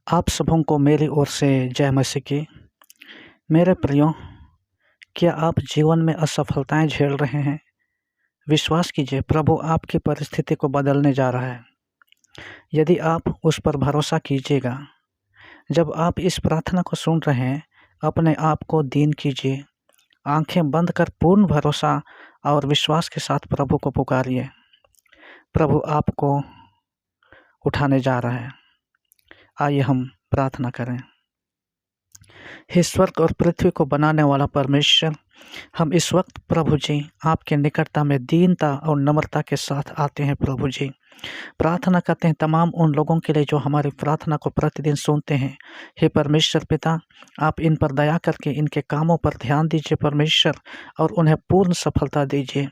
आप सबों को मेरी ओर से जय मसीह की। मेरे प्रियो, क्या आप जीवन में असफलताएं झेल रहे हैं? विश्वास कीजिए, प्रभु आपकी परिस्थिति को बदलने जा रहा है। यदि आप उस पर भरोसा कीजिएगा। जब आप इस प्रार्थना को सुन रहे हैं, अपने आप को दीन कीजिए, आंखें बंद कर पूर्ण भरोसा और विश्वास के साथ प्रभु को पुकारिए। प्रभु आपको उठाने जा रहा है। आइए हम प्रार्थना करें। हे स्वर्ग और पृथ्वी को बनाने वाला परमेश्वर, हम इस वक्त प्रभु जी आपके निकटता में दीनता और नम्रता के साथ आते हैं। प्रभु जी, प्रार्थना करते हैं तमाम उन लोगों के लिए जो हमारी प्रार्थना को प्रतिदिन सुनते हैं। हे परमेश्वर पिता, आप इन पर दया करके इनके कामों पर ध्यान दीजिए परमेश्वर, और उन्हें पूर्ण सफलता दीजिए।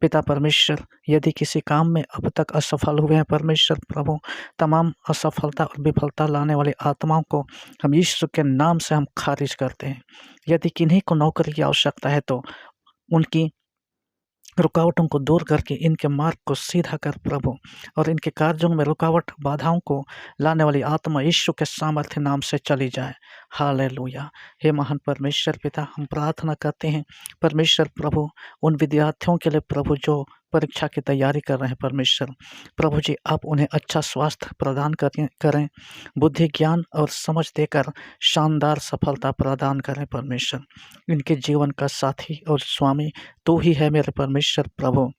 पिता परमेश्वर, यदि किसी काम में अब तक असफल हुए हैं परमेश्वर प्रभु, तमाम असफलता और विफलता लाने वाली आत्माओं को हम यीशु के नाम से हम खारिज करते हैं। यदि किन्हीं को नौकरी की आवश्यकता है तो उनकी रुकावटों को दूर करके इनके मार्ग को सीधा कर प्रभु, और इनके कार्यों में रुकावट बाधाओं को लाने वाली आत्मा यीशु के सामर्थ्य नाम से चली जाए। हालेलुया। हे महान परमेश्वर पिता, हम प्रार्थना करते हैं परमेश्वर प्रभु उन विद्यार्थियों के लिए प्रभु जो परीक्षा की तैयारी कर रहे हैं परमेश्वर प्रभु जी, आप उन्हें अच्छा स्वास्थ्य प्रदान करें, बुद्धि ज्ञान और समझ देकर शानदार सफलता प्रदान करें परमेश्वर। इनके जीवन का साथी और स्वामी तू ही है मेरे परमेश्वर प्रभु।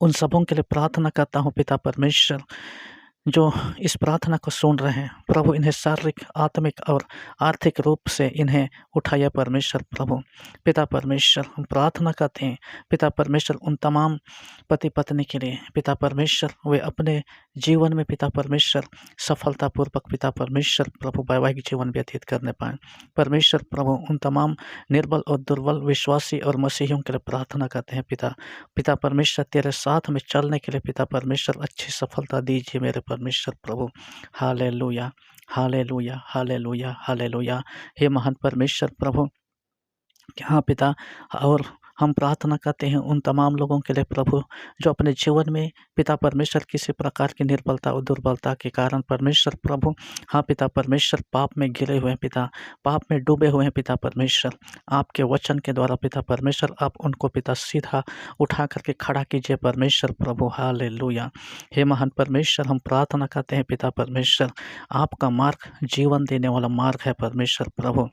उन सबों के लिए प्रार्थना करता हूँ पिता परमेश्वर जो इस प्रार्थना को सुन रहे हैं प्रभु, इन्हें शारीरिक, आत्मिक और आर्थिक रूप से इन्हें उठाइए परमेश्वर प्रभु। पिता परमेश्वर, हम प्रार्थना करते हैं पिता परमेश्वर उन तमाम पति पत्नी के लिए पिता परमेश्वर, वे अपने जीवन में पिता परमेश्वर सफलतापूर्वक पिता परमेश्वर प्रभु वैवाहिक जीवन व्यतीत करने पाएँ। परमेश्वर प्रभु, उन तमाम निर्बल और दुर्बल विश्वासी और मसीहियों के लिए प्रार्थना करते हैं पिता परमेश्वर, तेरे साथ में चलने के लिए पिता परमेश्वर अच्छी सफलता दीजिए मेरे परमेश्वर प्रभु। Hallelujah, hallelujah, hallelujah, hallelujah. हे महान परमेश्वर प्रभु, हाँ पिता, और हम प्रार्थना करते हैं उन तमाम लोगों के लिए प्रभु जो अपने जीवन में पिता परमेश्वर किसी प्रकार की निर्बलता और दुर्बलता के कारण परमेश्वर प्रभु, हाँ पिता परमेश्वर, पाप में गिरे हुए हैं पिता, पाप में डूबे हुए हैं पिता परमेश्वर। आपके वचन के द्वारा पिता परमेश्वर आप उनको पिता सीधा उठा करके खड़ा कीजिए परमेश्वर प्रभु। हालेलुया। हे महान परमेश्वर, हम प्रार्थना करते हैं पिता परमेश्वर, आपका मार्ग जीवन देने वाला मार्ग है परमेश्वर प्रभु,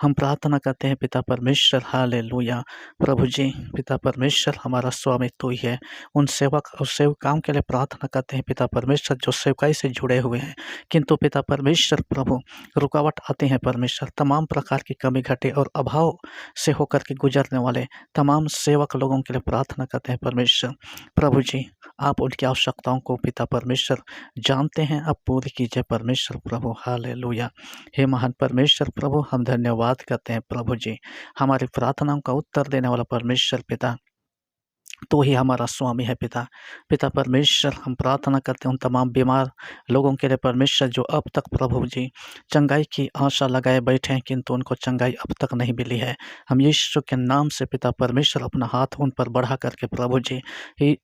हम प्रार्थना करते हैं पिता परमेश्वर। हालेलुया। प्रभु जी, पिता परमेश्वर, हमारा स्वामी तू ही है। उन सेवक और सेवकाओं के लिए प्रार्थना करते हैं पिता परमेश्वर जो सेवकाई से जुड़े हुए हैं, किंतु पिता परमेश्वर प्रभु रुकावट आते हैं परमेश्वर, तमाम प्रकार की कमी घटे और अभाव से होकर के गुजरने वाले तमाम सेवक लोगों के लिए प्रार्थना करते हैं परमेश्वर प्रभु जी। आप उनकी आवश्यकताओं को पिता परमेश्वर जानते हैं, अब पूरी कीजिए परमेश्वर प्रभु। हालेलुया। हे महान परमेश्वर प्रभु, हम धन्यवाद करते हैं प्रभु जी, हमारी प्रार्थनाओं का उत्तर देने वाला परमेश्वर पिता तो ही हमारा स्वामी है पिता परमेश्वर, हम प्रार्थना करते हैं उन तमाम बीमार लोगों के लिए परमेश्वर जो अब तक प्रभु जी चंगाई की आशा लगाए बैठे हैं, किंतु उनको चंगाई अब तक नहीं मिली है। हम यीशु के नाम से पिता परमेश्वर अपना हाथ उन पर बढ़ा करके प्रभु जी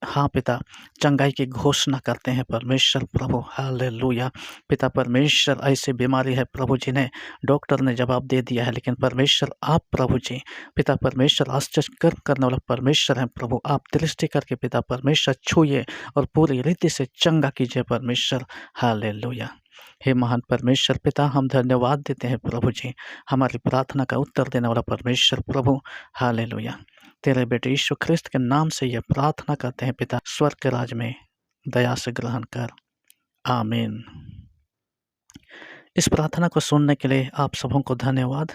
हाँ पिता, चंगाई की घोषणा करते हैं परमेश्वर प्रभु। हालेलुया। पिता परमेश्वर, ऐसी बीमारी है प्रभु जिन्हें डॉक्टर ने जवाब दे दिया है, लेकिन परमेश्वर आप प्रभु जी पिता परमेश्वर आश्चर्य करने वाला परमेश्वर हैं प्रभु। आप दृष्टि करके पिता परमेश्वर छूए और पूरी रीति से चंगा कीजिए परमेश्वर। हालेलुया। हे महान परमेश्वर पिता, हम धन्यवाद देते हैं प्रभु जी, हमारी प्रार्थना का उत्तर देने वाला परमेश्वर प्रभु। हालेलुया। तेरे बेटे यीशु ख्रिस्त के नाम से यह प्रार्थना करते हैं पिता, स्वर्ग के राज में दया से ग्रहण कर। आमीन। इस प्रार्थना को सुनने के लिए आप सबों को धन्यवाद।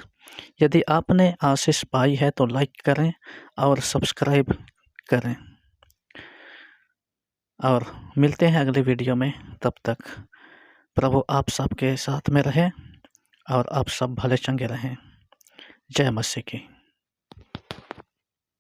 यदि आपने आशीष पाई है तो लाइक करें और सब्सक्राइब करें, और मिलते हैं अगले वीडियो में। तब तक प्रभु आप सबके साथ में रहें और आप सब भले चंगे रहें। जय मसीह की।